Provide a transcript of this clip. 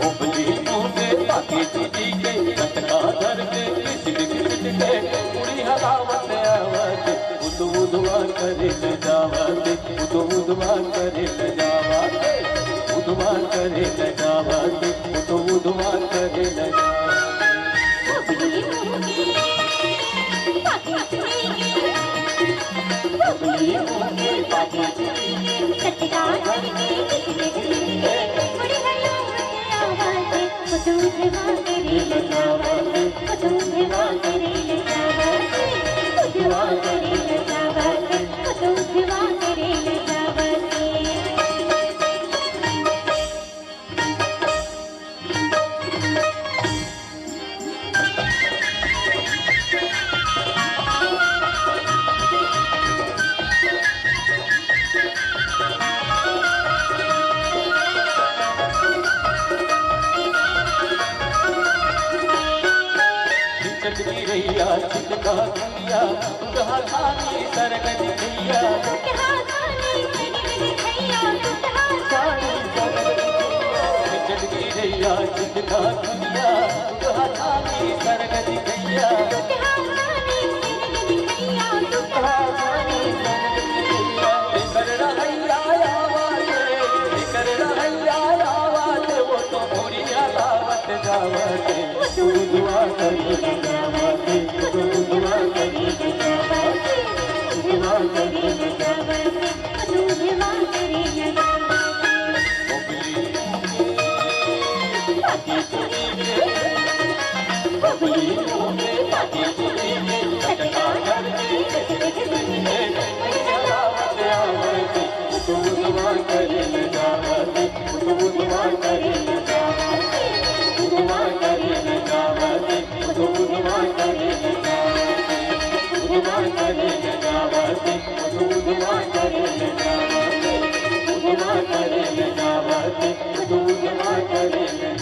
उबली मुझे बाकी चीजी के झटका धर के के पूरी हलावत आवत उदवा करे न जावत उदवा करे न जावत उदवा करे न जावत उदवा करे न चिटका दिया कहा खानी सरगज भैया चटकी रैया चिटका दिया कहा खानी सरगज भैया कर रहा आवाज वो तो पूरी अलावत जावत दुआ करी करे